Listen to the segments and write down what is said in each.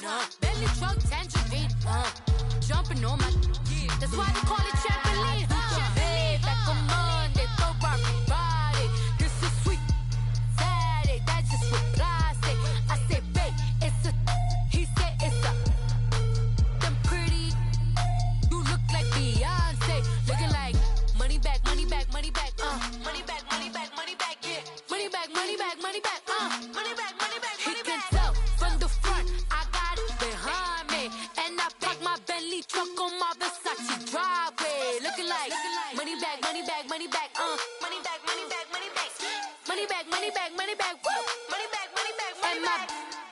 Bentley truck, tangerine, jumping on my, that's why they call it trampoline, Hey, back on Monday, throw rock Friday, this is sweet Saturday, that's just what I say. I say, babe, it's a, he said it's a, them pretty, you look like Beyonce, looking like money back, money back, money back, money back, money back, money back, yeah, money back, money back, money back, money back, money back, he can tell from the front, I got it behind me, and I park my Bentley truck on my Versace driveway, looking like money back, money back, money back, money back, money back, money back, money back, money back, money back, woo, money back, money back, money back,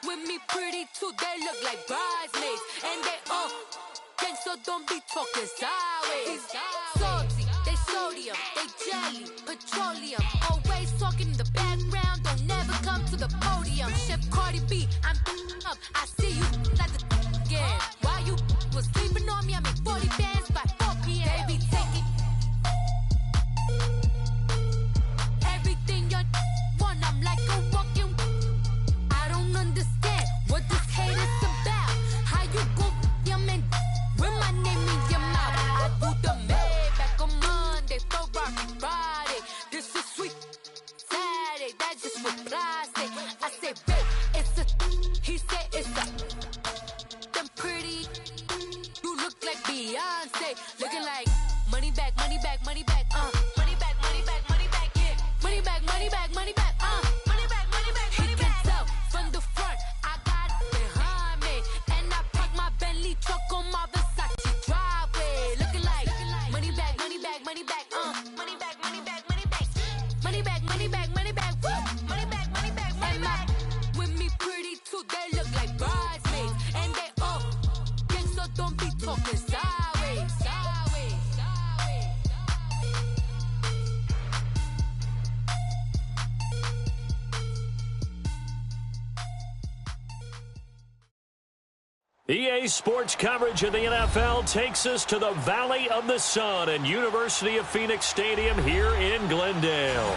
with me pretty too, they look like bridesmaids, and they gang, so don't be talking sideways. Salty, they sodium, they jelly, petroleum. Always talking in the background, don't never come to the podium. Chef Cardi B, I'm up. I see you like the again. While you was sleeping on me, I make 40 bands by 4 p.m. They be taking everything you want. I'm like a walking. I don't understand what this hate is about. How you go, your man? With my name in your mouth, I do the Maybach on Monday, throw rock Friday. This is sweet Saturday, that's just what I say. I say, babe, it's a, he said it's a, them pretty, you look like Beyonce, looking like money back, money back, money back, money back, money back, money back, yeah, money back, money back, money back, money back, money back, money back. He can tell from the front, I got it behind me, and I park my Bentley truck on my Versace driveway, looking like money back, money back, money back, money back, money back, money back, money back, money back, money back, woo, money back, money back, money back. With me pretty too, they look like bridesmaids, and they gang, so don't be talking sideways, sideways, sideways. EA Sports coverage of the NFL takes us to the Valley of the Sun and University of Phoenix Stadium here in Glendale.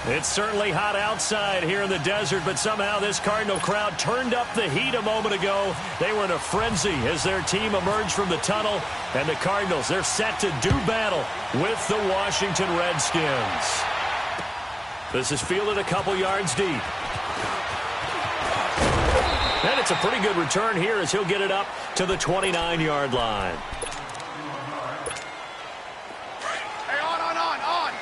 It's certainly hot outside here in the desert, but somehow this Cardinal crowd turned up the heat a moment ago. They were in a frenzy as their team emerged from the tunnel, and the Cardinals, they're set to do battle with the Washington Redskins. This is fielded a couple yards deep. And it's a pretty good return here as he'll get it up to the 29-yard line. Hey, on.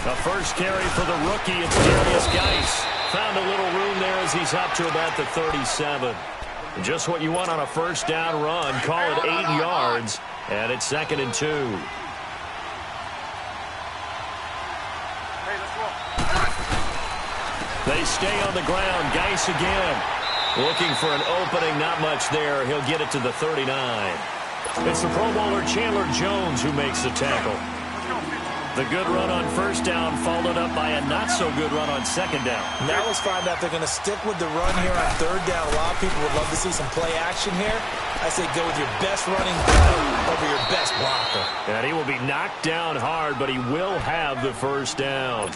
The first carry for the rookie, it's Darius Geis. Found a little room there as he's up to about the 37. Just what you want on a first down run. Call it 8 yards, and it's 2nd and 2. They stay on the ground. Geis again. Looking for an opening. Not much there. He'll get it to the 39. It's the Pro Bowler Chandler Jones who makes the tackle. The good run on first down followed up by a not-so-good run on second down. Now let's find out if they're going to stick with the run here on third down. A lot of people would love to see some play action here. I say go with your best running back over your best blocker. And he will be knocked down hard, but he will have the first down.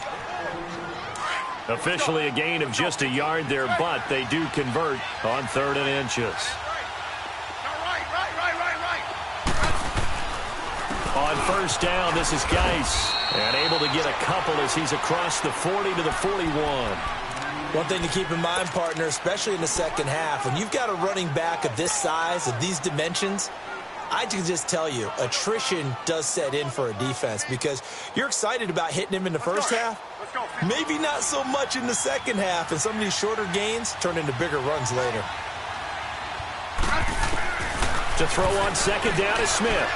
Officially a gain of just a yard there, but they do convert on 3rd and inches. On first down, this is Geis. And able to get a couple as he's across the 40 to the 41. One thing to keep in mind, partner, especially in the second half, when you've got a running back of this size, of these dimensions, I can just tell you, attrition does set in for a defense because you're excited about hitting him in the first half. Maybe not so much in the second half, and some of these shorter gains turn into bigger runs later. To throw on second down is Smith.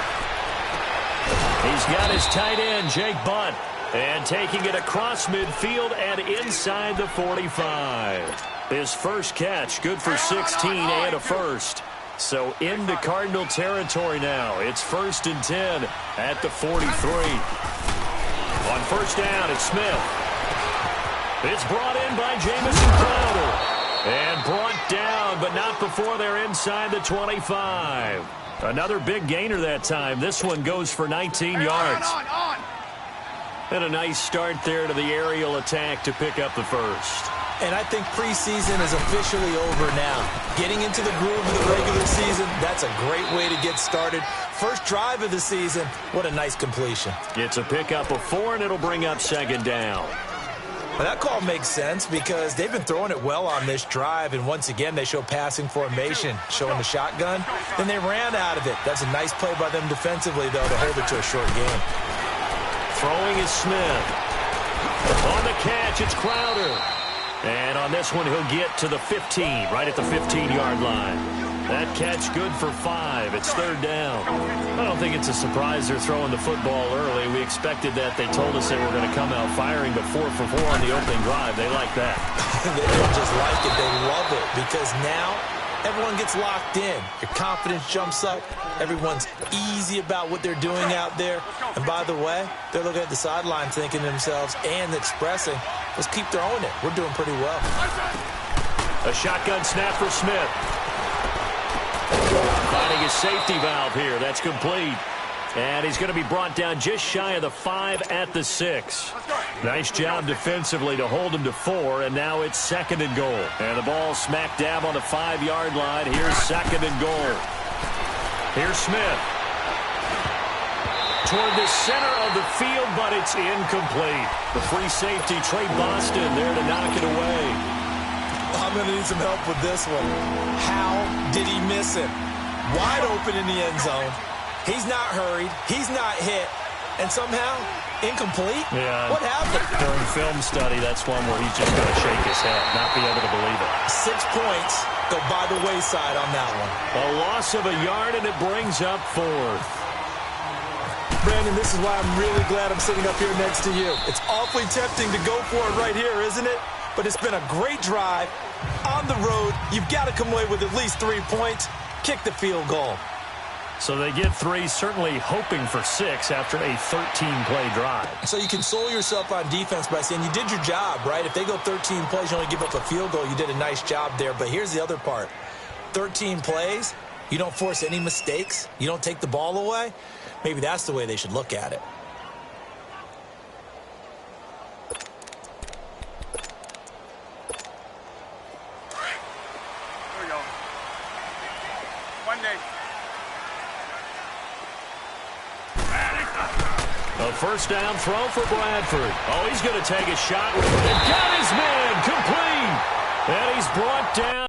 He's got his tight end, Jake Butt, and taking it across midfield and inside the 45. His first catch, good for 16 and a first. So into Cardinal territory now. It's 1st and 10 at the 43. On first down, it's Smith. It's brought in by Jamison Crowder. And brought down, but not before they're inside the 25. Another big gainer that time. This one goes for 19 yards. And a nice start there to the aerial attack to pick up the first. And I think preseason is officially over now. Getting into the groove of the regular season, that's a great way to get started. First drive of the season, what a nice completion. It's a pickup of 4, and it'll bring up second down. Well, that call makes sense because they've been throwing it well on this drive, and once again, they show passing formation, showing the shotgun. Then they ran out of it. That's a nice play by them defensively, though, to hold it to a short game. Throwing is Smith. On the catch, it's Crowder. And on this one, he'll get to the 15, right at the 15-yard line. That catch good for 5. It's third down. I don't think it's a surprise they're throwing the football early. We expected that. They told us they were going to come out firing, but 4 for 4 on the opening drive. They like that. They don't just like it. They love it because now everyone gets locked in. Your confidence jumps up. Everyone's easy about what they're doing out there. And by the way, they're looking at the sideline thinking to themselves and expressing, let's keep throwing it. We're doing pretty well. A shotgun snap for Smith. Finding his safety valve here. That's complete. And he's going to be brought down just shy of the 5 at the 6. Nice job defensively to hold him to 4, and now it's second and goal. And the ball smack dab on the 5-yard line. Here's second and goal. Here's Smith. Toward the center of the field, but it's incomplete. The free safety, Trey Boston, there to knock it away. I'm going to need some help with this one. How did he miss it? Wide open in the end zone. He's not hurried. He's not hit. And somehow, incomplete? Yeah. What happened? During film study, that's one where he's just going to shake his head, not be able to believe it. 6 points go by the wayside on that one. A loss of a yard, and it brings up 4th. Brandon, this is why I'm really glad I'm sitting up here next to you. It's awfully tempting to go for it right here, isn't it? But it's been a great drive. On the road, you've got to come away with at least 3 points. Kick the field goal. So they get 3, certainly hoping for 6 after a 13-play drive. So you console yourself on defense by saying you did your job, right? If they go 13 plays, you only give up a field goal, you did a nice job there. But here's the other part. 13 plays, you don't force any mistakes, you don't take the ball away. Maybe that's the way they should look at it. There we go. One day. A first down throw for Bradford. Oh, he's going to take a shot with it. And got his man complete. And he's brought down.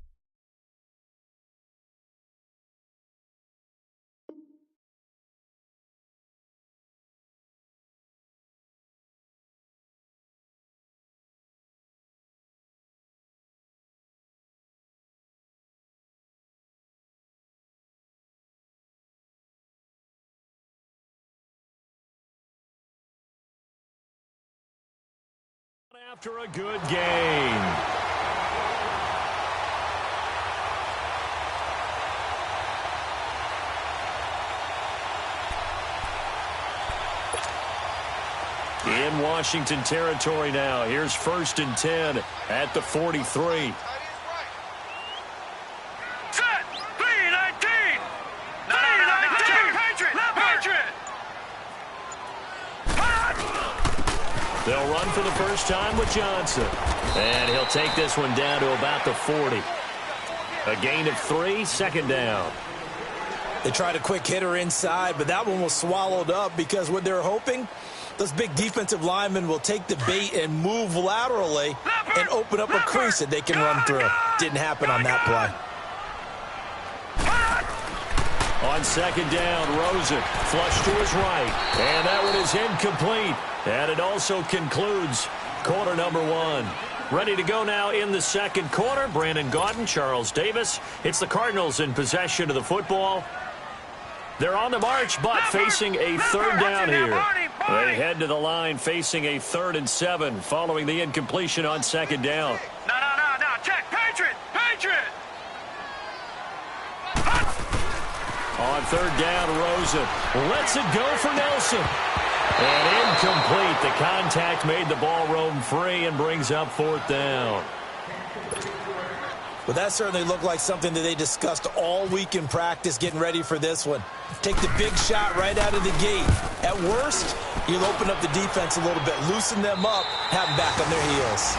After a good game. In Washington territory now. Here's 1st and 10 at the 43. Set! 3-19! 3-19! Patriot! They'll run for the first time with Johnson. And he'll take this one down to about the 40. A gain of 3, second down. They tried a quick hitter inside, but that one was swallowed up because what they're hoping, those big defensive linemen will take the bait and move laterally and open up a crease that they can run through. Didn't happen on that play. On second down, Rosen flush to his right. And that one is incomplete. And it also concludes quarter number 1. Ready to go now in the second quarter. Brandon Gaudin, Charles Davis. It's the Cardinals in possession of the football. They're on the march, but facing a third down here. They head to the line facing a 3rd and 7 following the incompletion on second down. No. Check. Patriot! On third down, Rosen lets it go for Nelson. And incomplete. The contact made the ball roam free and brings up 4th down. Well, that certainly looked like something that they discussed all week in practice getting ready for this one. Take the big shot right out of the gate. At worst, you'll open up the defense a little bit, loosen them up, have them back on their heels.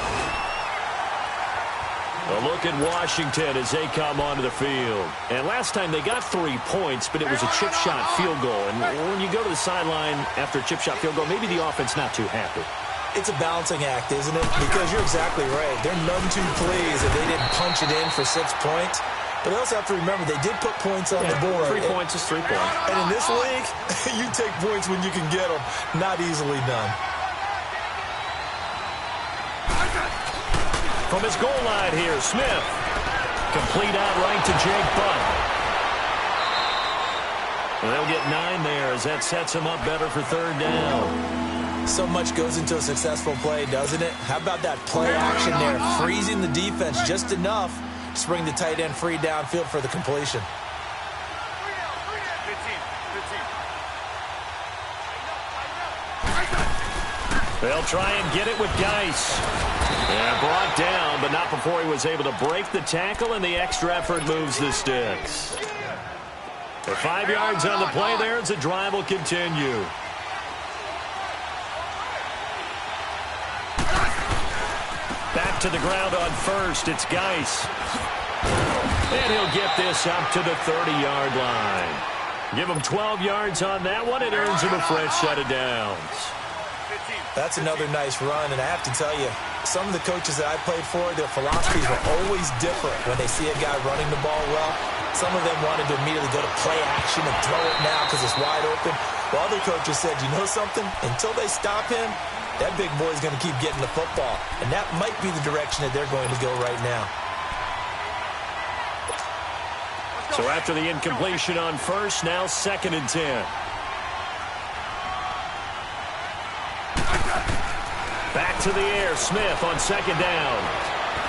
A look at Washington as they come onto the field. And last time they got 3 points, but it was a chip shot field goal. And when you go to the sideline after a chip shot field goal, maybe the offense not too happy. It's a balancing act, isn't it? Because you're exactly right. They're none too pleased that they didn't punch it in for 6 points. But they also have to remember they did put points on the board. 3 points is 3 points. And in this league, you take points when you can get them. Not easily done. From his goal line here, Smith. Complete out right to Jake Butt. And they'll get 9 there as that sets him up better for 3rd down. So much goes into a successful play, doesn't it? How about that play action there? Freezing the defense just enough to bring the tight end free downfield for the completion. They'll try and get it with Geis. Yeah, brought down, but not before he was able to break the tackle, and the extra effort moves the sticks. For 5 yards on the play there as the drive will continue. Back to the ground on first. It's Geis. And he'll get this up to the 30-yard line. Give him 12 yards on that one. It earns him a fresh set of downs. That's another nice run, and I have to tell you, some of the coaches that I played for, their philosophies were always different when they see a guy running the ball well. Some of them wanted to immediately go to play action and throw it now because it's wide open. While other coaches said, you know something? Until they stop him, that big boy's going to keep getting the football. And that might be the direction that they're going to go right now. So after the incompletion on first, now 2nd and 10. Back to the air, Smith on 2nd down.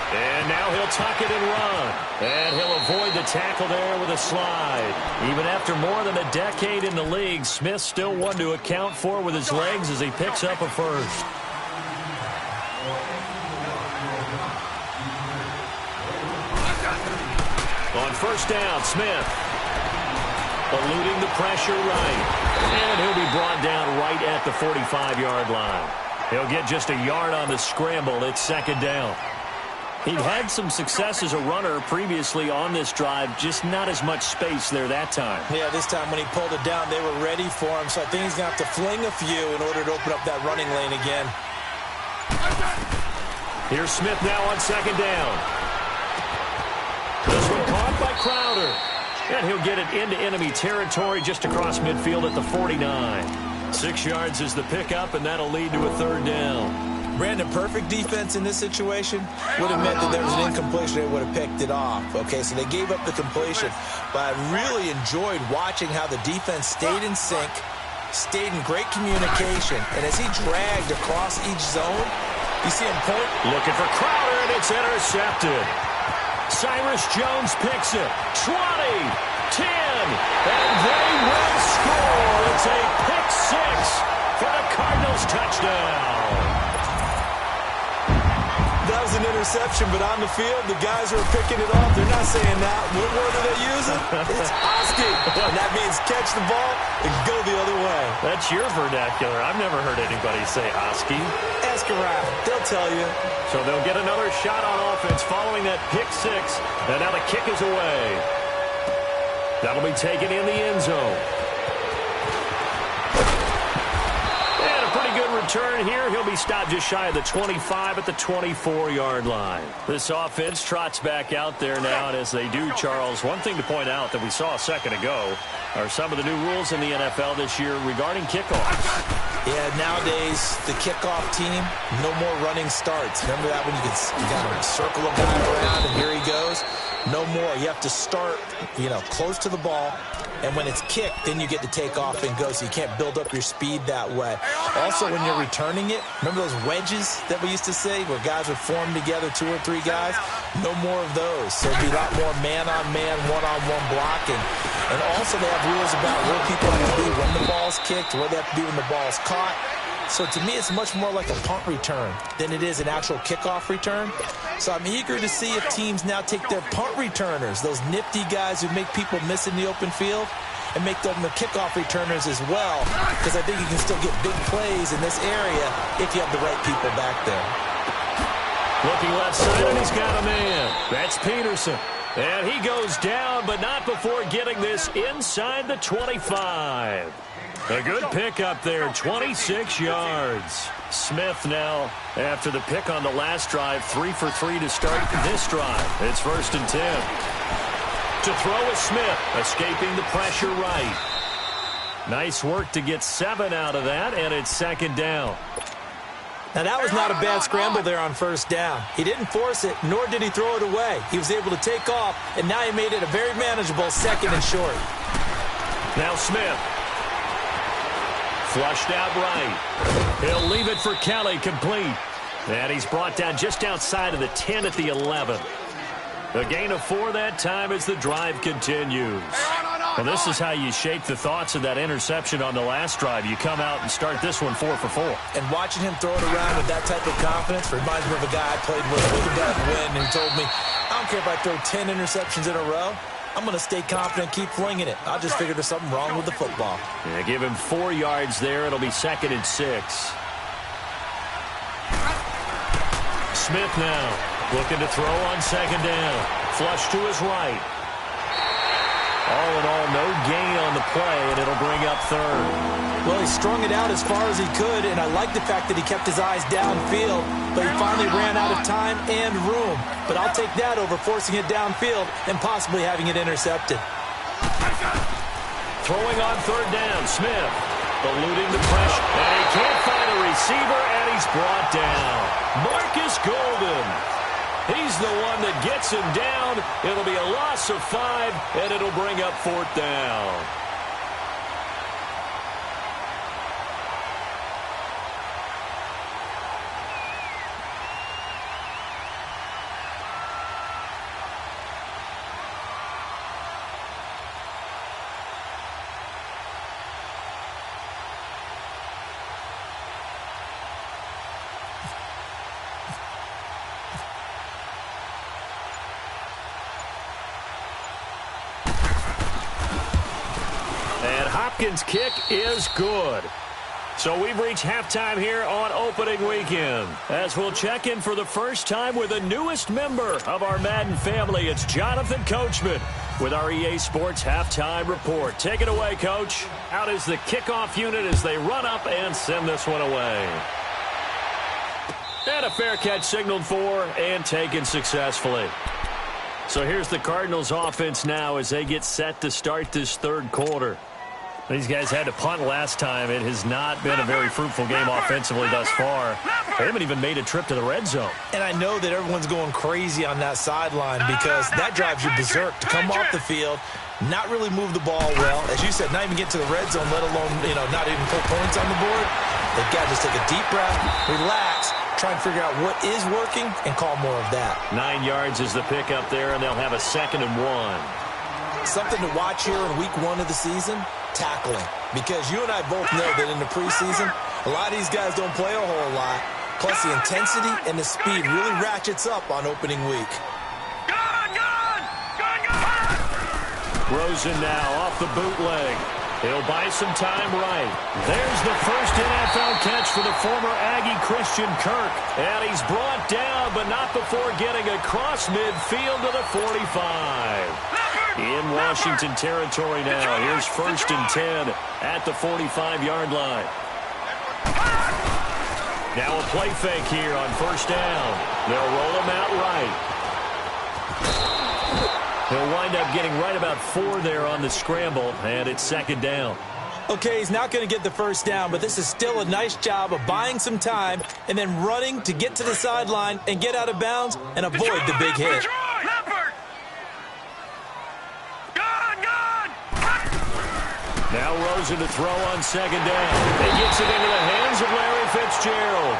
And now he'll tuck it and run. And he'll avoid the tackle there with a slide. Even after more than a decade in the league, Smith still one to account for with his legs as he picks up a first. On 1st down, Smith eluding the pressure right. And he'll be brought down right at the 45-yard line. He'll get just a yard on the scramble. It's 2nd down. He'd had some success as a runner previously on this drive, just not as much space there that time. Yeah, this time when he pulled it down, they were ready for him. So I think he's going to have to fling a few in order to open up that running lane again. Here's Smith now on 2nd down. This one caught by Crowder. And he'll get it into enemy territory just across midfield at the 49. 6 yards is the pickup, and that'll lead to a 3rd down. Brandon, perfect defense in this situation would have meant that there was an incompletion. They would have picked it off. Okay, so they gave up the completion. But I really enjoyed watching how the defense stayed in sync, stayed in great communication. And as he dragged across each zone, you see him point. Looking for Crowder, and it's intercepted. Cyrus Jones picks it. 20, 10, and they will score. It's a pick 6 for the Cardinals touchdown. That was an interception, but on the field, the guys who are picking it off, they're not saying that. What word are they using? It's Oski. And that means catch the ball and go the other way. That's your vernacular. I've never heard anybody say Oski. Ask around. They'll tell you. So they'll get another shot on offense following that pick 6. And now the kick is away. That'll be taken in the end zone. Good return here. He'll be stopped just shy of the 25 at the 24-yard line. This offense trots back out there now, and as they do, Charles, one thing to point out that we saw a second ago are some of the new rules in the NFL this year regarding kickoffs. Yeah, nowadays, the kickoff team, no more running starts. Remember that when you got to circle a guy around, and here he goes? No more. You have to start, close to the ball. And when it's kicked, then you get to take off and go, so you can't build up your speed that way. Also, when you're returning it, remember those wedges that we used to say where guys would form together, 2 or 3 guys? No more of those. So it'll be a lot more man-on-man, one-on-one blocking. And also they have rules about where people have to be when the ball's kicked, where they have to be when the ball's caught. So to me, it's much more like a punt return than it is an actual kickoff return. So I'm eager to see if teams now take their punt returners, those nifty guys who make people miss in the open field, and make them the kickoff returners as well, because I think you can still get big plays in this area if you have the right people back there. Looking left side, and he's got a man. That's Peterson. And he goes down, but not before getting this inside the 25. A good pickup there, 26 yards. Smith now, after the pick on the last drive, 3 for 3 to start this drive. It's 1st and 10. To throw is Smith, escaping the pressure right. Nice work to get 7 out of that, and it's 2nd down. Now, that was not a bad scramble there on 1st down. He didn't force it, nor did he throw it away. He was able to take off, and now he made it a very manageable 2nd and short. Now Smith. Flushed out right. He'll leave it for Kelly, complete. And he's brought down just outside of the 10 at the 11. A gain of 4 that time as the drive continues. Well, this is how you shake the thoughts of that interception on the last drive. You come out and start this one 4 for 4. And watching him throw it around with that type of confidence reminds me of a guy I played with back when, and he told me, I don't care if I throw 10 interceptions in a row. I'm going to stay confident and keep flinging it. I just figured there's something wrong with the football. Yeah, give him 4 yards there. It'll be 2nd and 6. Smith now looking to throw on 2nd down. Flush to his right. All in all, no gain on the play, and it'll bring up 3rd. Well, he strung it out as far as he could, and I like the fact that he kept his eyes downfield, but he finally ran out of time and room. But I'll take that over forcing it downfield and possibly having it intercepted. Throwing on 3rd down, Smith eluding the pressure, and he can't find a receiver, and he's brought down. Marcus Golden. He's the one that gets him down. It'll be a loss of 5, and it'll bring up 4th down. Hopkins' kick is good. So we've reached halftime here on opening weekend. As we'll check in for the first time with the newest member of our Madden family, it's Jonathan Coachman with our EA Sports Halftime Report. Take it away, Coach. Out is the kickoff unit as they run up and send this one away. And a fair catch signaled for and taken successfully. So here's the Cardinals offense now as they get set to start this 3rd quarter. These guys had to punt last time. It has not been a very fruitful game offensively thus far. They haven't even made a trip to the red zone. And I know that everyone's going crazy on that sideline because that drives you berserk to come off the field, not really move the ball well. As you said, not even get to the red zone, let alone, not even put points on the board. They've got to just take a deep breath, relax, try and figure out what is working, and call more of that. 9 yards is the pickup there, and they'll have a 2nd and 1. Something to watch here in week 1 of the season, tackling. Because you and I both know that in the preseason, a lot of these guys don't play a whole lot. Plus, the intensity and the speed really ratchets up on opening week. Rosen now off the bootleg. He'll buy some time right. There's the first NFL catch for the former Aggie Christian Kirk. And he's brought down, but not before getting across midfield to the 45. In Washington territory now. Here's 1st and 10 at the 45-yard line. Now a play fake here on 1st down. They'll roll him out right. He'll wind up getting right about 4 there on the scramble, and it's 2nd down. Okay, he's not going to get the 1st down, but this is still a nice job of buying some time and then running to get to the sideline and get out of bounds and avoid the big hit. Now Rosen to throw on 2nd down. He gets it into the hands of Larry Fitzgerald.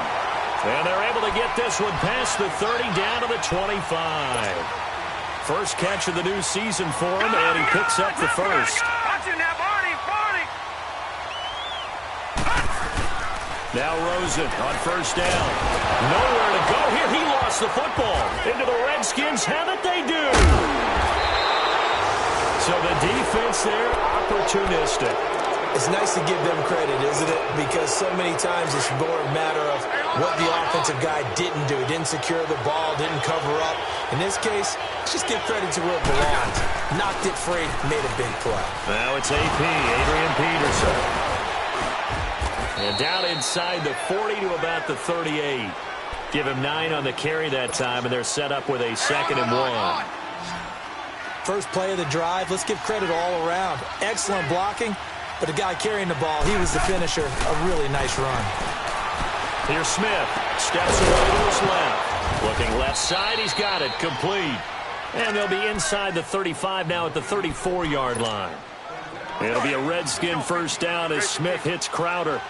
And they're able to get this one past the 30 down to the 25. First catch of the new season for him, and he picks up the 1st. Now Rosen on first down. Nowhere to go here. He lost the football. Into the Redskins have it. They do. So the defense there, opportunistic. It's nice to give them credit, isn't it? Because so many times it's more a matter of what the offensive guy didn't do. Didn't secure the ball, didn't cover up. In this case, just give credit to where it belongs. Knocked it free, made a big play. Now it's AP, Adrian Peterson. And down inside the 40 to about the 38. Give him 9 on the carry that time, and they're set up with a 2nd and 1. First play of the drive, let's give credit all around. Excellent blocking, but the guy carrying the ball, he was the finisher. A really nice run. Here's Smith. Steps away to his left. Looking left side, he's got it. Complete. And they'll be inside the 35 now at the 34-yard line. It'll be a Redskin first down as Smith hits Crowder.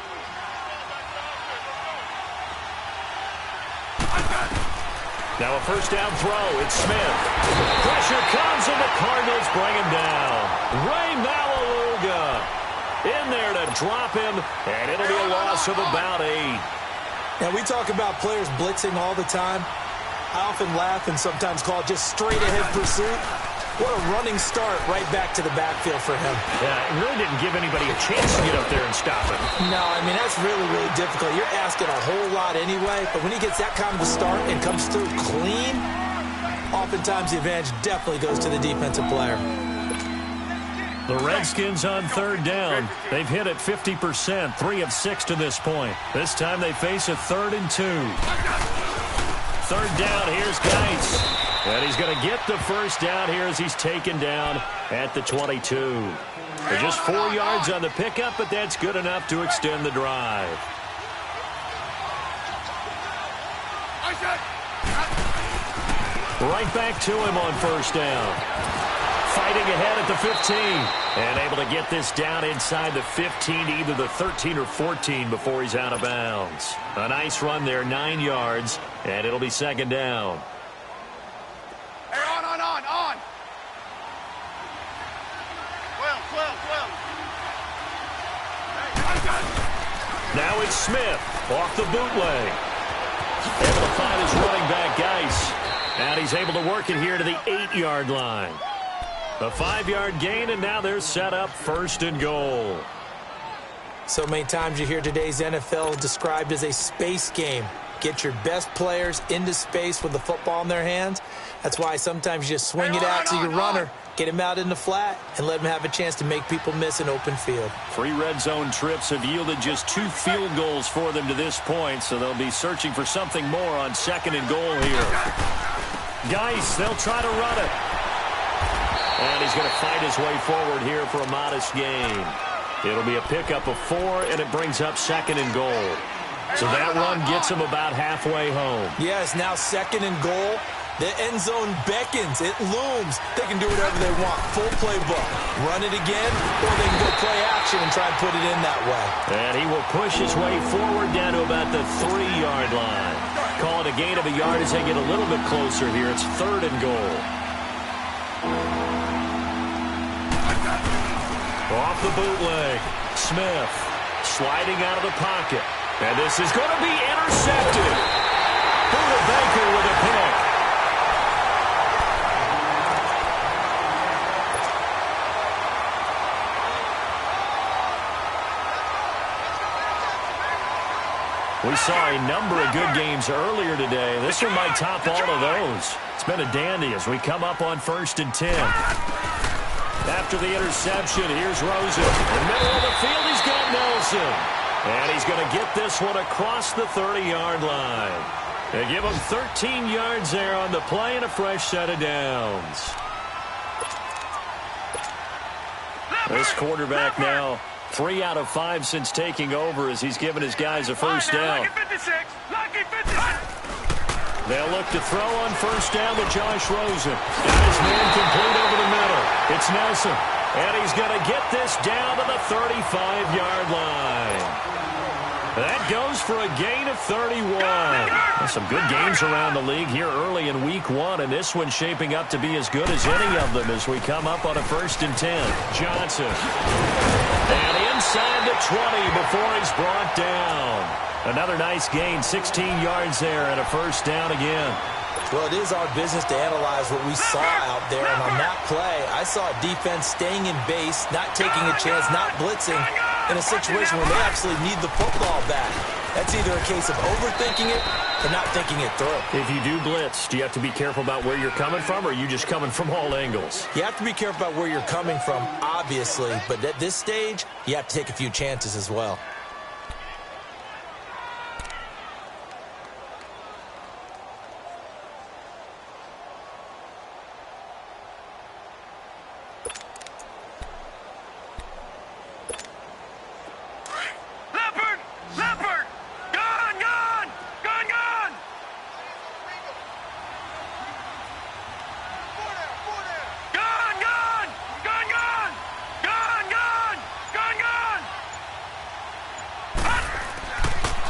Now a first down throw. It's Smith. Pressure comes, and the Cardinals bring him down. Ray Malaluga in there to drop him, and it'll be a loss of about 8. Now, we talk about players blitzing all the time. I often laugh and sometimes call it just straight-ahead pursuit. What a running start right back to the backfield for him. Yeah, it really didn't give anybody a chance to get up there and stop him. No, I mean, that's really, really difficult. You're asking a whole lot anyway, but when he gets that kind of a start and comes through clean, oftentimes the advantage definitely goes to the defensive player. The Redskins on third down. They've hit it 50%, 3 of 6 to this point. This time they face a 3rd and 2. Third down, here's Geis. And he's going to get the first down here as he's taken down at the 22. They're just 4 yards on the pickup, but that's good enough to extend the drive. Right back to him on first down. Fighting ahead at the 15. And able to get this down inside the 15 to either the 13 or 14 before he's out of bounds. A nice run there, 9 yards, and it'll be 2nd down. Hey, on. Well. Now it's Smith off the bootleg. Able to find his running back, Geis. And he's able to work it here to the 8-yard line. A 5-yard gain, and now they're set up 1st and goal. So many times you hear today's NFL described as a space game. Get your best players into space with the football in their hands. That's why sometimes you just swing it out to your runner, get him out in the flat, and let him have a chance to make people miss an open field. 3 red zone trips have yielded just 2 field goals for them to this point, so they'll be searching for something more on 2nd and goal here. Geis, they'll try to run it. And he's going to fight his way forward here for a modest gain. It'll be a pickup of 4, and it brings up 2nd and goal. So that run gets him about halfway home. Yes, now 2nd and goal. The end zone beckons. It looms. They can do whatever they want. Full playbook. Run it again, or they can go play action and try and put it in that way. And he will push his way forward down to about the 3-yard line. Call it a gain of a yard as they get a little bit closer here. It's 3rd and goal. Off the bootleg. Smith sliding out of the pocket. And this is going to be intercepted. Buda Baker with a pick. We saw a number of good games earlier today. This one might top all of those. It's been a dandy as we come up on 1st and 10. After the interception, here's Rosen. In the middle of the field, he's got Nelson. And he's going to get this one across the 30-yard line. They give him 13 yards there on the play and a fresh set of downs. This quarterback now 3 out of 5 since taking over as he's given his guys a first down. They'll look to throw on first down with Josh Rosen. Got his man complete over the middle. It's Nelson. And he's going to get this down to the 35-yard line. That goes for a gain of 31. Some good games around the league here early in week 1, and this one's shaping up to be as good as any of them as we come up on a 1st and 10. Johnson. And inside the 20 before he's brought down. Another nice gain, 16 yards there and a first down again. Well, it is our business to analyze what we saw out there, and on that play, I saw a defense staying in base, not taking a chance, not blitzing in a situation where they actually need the football back. That's either a case of overthinking it or not thinking it through. If you do blitz, do you have to be careful about where you're coming from, or are you just coming from all angles? You have to be careful about where you're coming from, obviously, but at this stage, you have to take a few chances as well.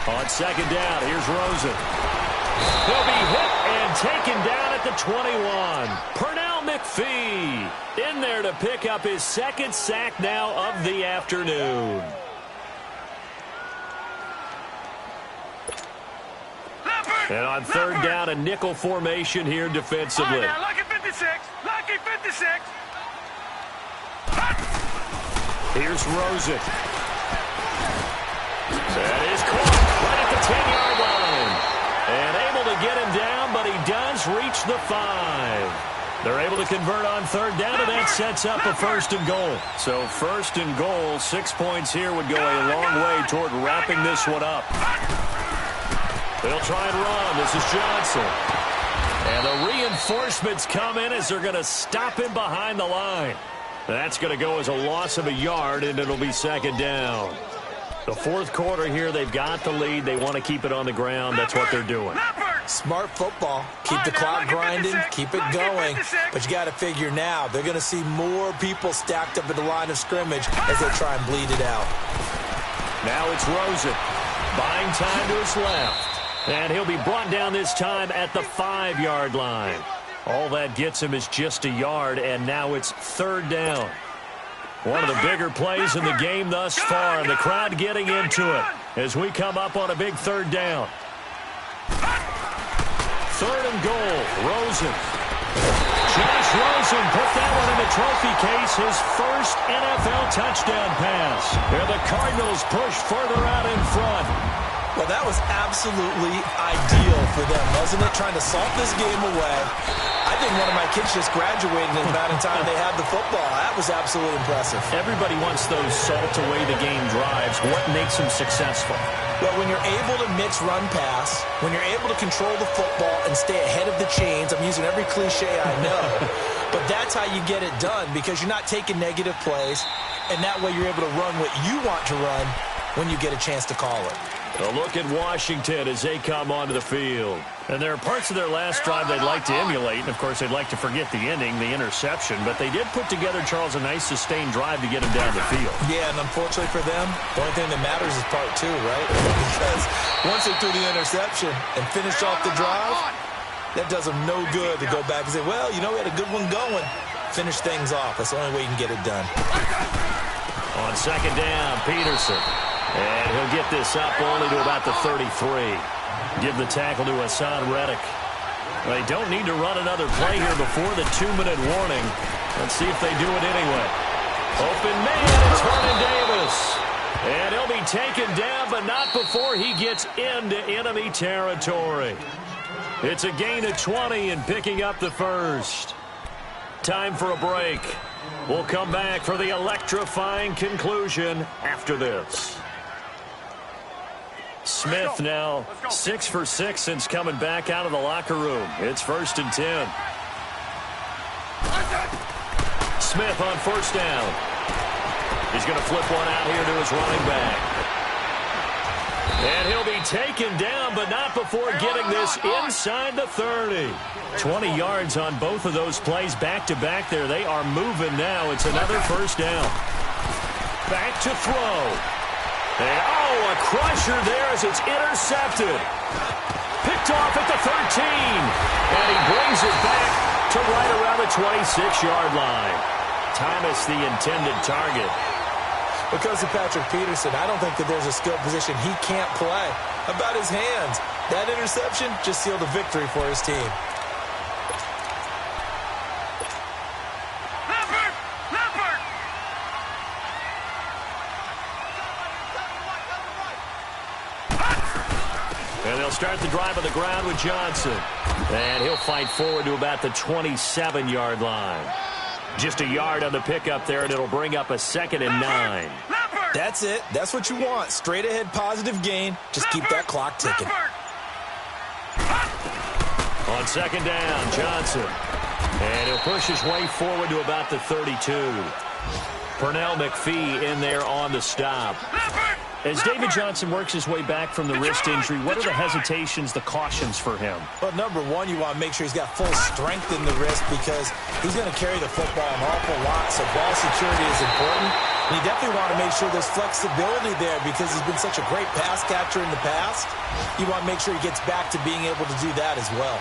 On second down, here's Rosen. He'll be hit and taken down at the 21. Pernell McPhee in there to pick up his second sack now of the afternoon. And on third down, a nickel formation here defensively. Now, lucky 56. Lucky 56. Here's Rosen. That is caught right at the 10-yard line. And able to get him down, but he does reach the 5. They're able to convert on third down, and that sets up a first and goal. So first and goal, 6 points here would go a long way toward wrapping this one up. They'll try and run. This is Johnson. And the reinforcements come in as they're going to stop him behind the line. That's going to go as a loss of a yard, and it'll be second down. The fourth quarter here, they've got the lead. They want to keep it on the ground. That's what they're doing. Smart football. Keep the clock grinding. Keep it going. But you got to figure now, they're going to see more people stacked up at the line of scrimmage as they try and bleed it out. Now it's Rosen. Buying time to his left. And he'll be brought down this time at the 5-yard line. All that gets him is just a yard, and now it's third down. One of the bigger plays in the game thus far, and the crowd getting into it as we come up on a big third down. Third and goal, Rosen. Josh Rosen put that one in the trophy case, his first NFL touchdown pass. And the Cardinals push further out in front. Well, that was absolutely ideal for them, wasn't it? Trying to salt this game away. I think one of my kids just graduated in the amount of time they had the football. That was absolutely impressive. Everybody wants those salt-away-the-game drives. What makes them successful? Well, when you're able to mix run-pass, when you're able to control the football and stay ahead of the chains, I'm using every cliche I know, but that's how you get it done because you're not taking negative plays, and that way you're able to run what you want to run when you get a chance to call it. A look at Washington as they come onto the field. And there are parts of their last drive they'd like to emulate. And, of course, they'd like to forget the ending, the interception. But they did put together, Charles, a nice sustained drive to get him down the field. Yeah, and unfortunately for them, the only thing that matters is part 2, right? Because once they threw the interception and finished off the drive, that does them no good to go back and say, well, you know, we had a good one going. Finish things off. That's the only way you can get it done. On second down, Peterson. And he'll get this up only to about the 33. Give the tackle to Hassan Reddick. They don't need to run another play here before the 2-minute warning. Let's see if they do it anyway. Open man, it's Vernon Davis. And he'll be taken down, but not before he gets into enemy territory. It's a gain of 20 and picking up the first. Time for a break. We'll come back for the electrifying conclusion after this. Smith now 6 for 6 since coming back out of the locker room. It's 1st and 10. Smith on first down. He's going to flip one out here to his running back. And he'll be taken down, but not before getting this inside the 30. 20 yards on both of those plays back-to-back there. They are moving now. It's another first down. Back to throw. And, a crusher there as it's intercepted. Picked off at the 13. And he brings it back to right around the 26-yard line. Thomas, the intended target. Because of Patrick Peterson, I don't think that there's a skill position he can't play. How about his hands? That interception just sealed a victory for his team. And they'll start the drive on the ground with Johnson. And he'll fight forward to about the 27-yard line. Just a yard on the pickup there, and it'll bring up a 2nd and 9. That's it. That's what you want. Straight ahead positive gain. Just keep that clock ticking. On 2nd down, Johnson. And he'll push his way forward to about the 32. Pernell McPhee in there on the stop. As David Johnson works his way back from the wrist injury, what are the hesitations, the cautions for him? Well, number one, you want to make sure he's got full strength in the wrist because he's going to carry the football an awful lot, so ball security is important. And you definitely want to make sure there's flexibility there because he's been such a great pass catcher in the past. You want to make sure he gets back to being able to do that as well.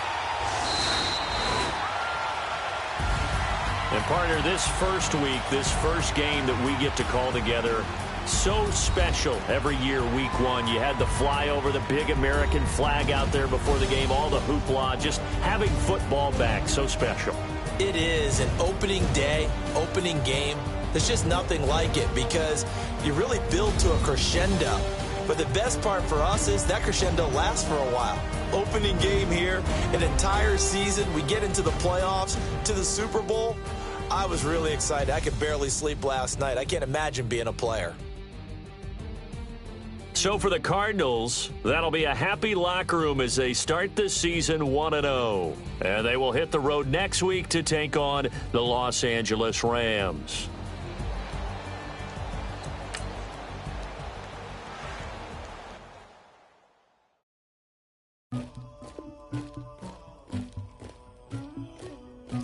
And partner, this first week, this first game that we get to call together, so special every year, week 1. You had the flyover, the big American flag out there before the game, all the hoopla, just having football back, so special. It is an opening day, opening game. There's just nothing like it because you really build to a crescendo. But the best part for us is that crescendo lasts for a while. Opening game here, an entire season. We get into the playoffs, to the Super Bowl. I was really excited. I could barely sleep last night. I can't imagine being a player. So for the Cardinals, that'll be a happy locker room as they start the season 1-0. And they will hit the road next week to take on the Los Angeles Rams.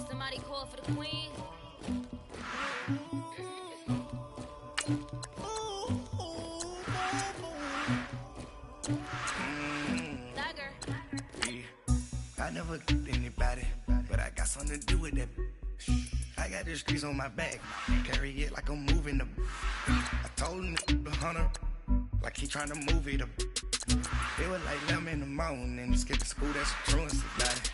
Somebody call for the queen. I never did anybody, but I got something to do with that. I got the streets on my back, carry it like I'm moving them. I told him the hunter, like he trying to move it up. It was like 11 in the morning, skip to school, that's the truancy about it.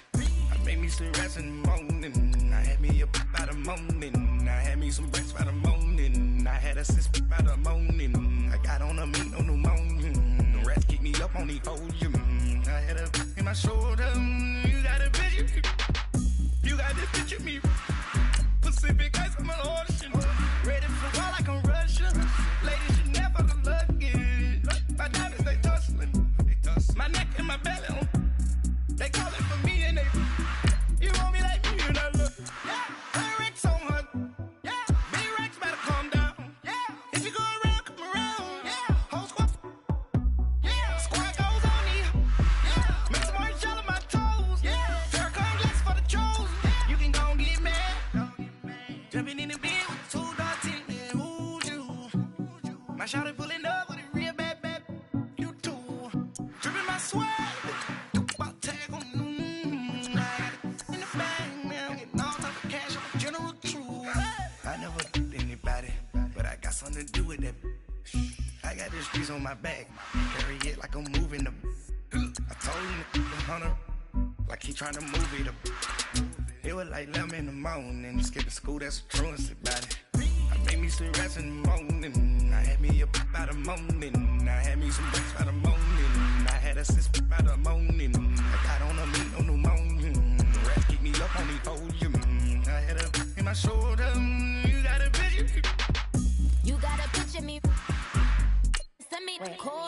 I made me some rest in the morning, I had me a pop by the morning, I had me some breaks by the morning, I had a sis by the morning, I got on a meat on the morning, the rest keep me up on the podium, I had a in my shoulder, you got a picture, you got this picture me, Pacific ice on my ocean, ready for war like I'm Russian, ladies you never look lucky, my diamonds they tussling, my neck and my belly on. They call it for me and they you want me like me and I look. Yeah, Rex on her. Yeah, B-Rex better calm down. Yeah, if you go around, come around. Yeah, whole squad. Yeah, squad goes on me. Yeah, make some orange gel on my toes. Yeah, Farrakhan glass for the trolls. Yeah, you can go and get mad. Jumping in the bed with 2 dogs in there. Who's you? My shawty pulling up with a real bad. You too. Dripping my swag. Something to do with that. I got the streets on my back, carry it like I'm moving them. I told him the hunter, like he trying to move it up. It was like 11 in the morning, skip to school, that's the truancy about it. I made me some rest in the morning, I had me a pop by the morning, I had me some breaks by the morning, I had a sis by the morning, I got on a meat on the morning, the rest keep me up on the podium, I had a in my shoulder, you got a picture. You gotta picture me. Send me the call.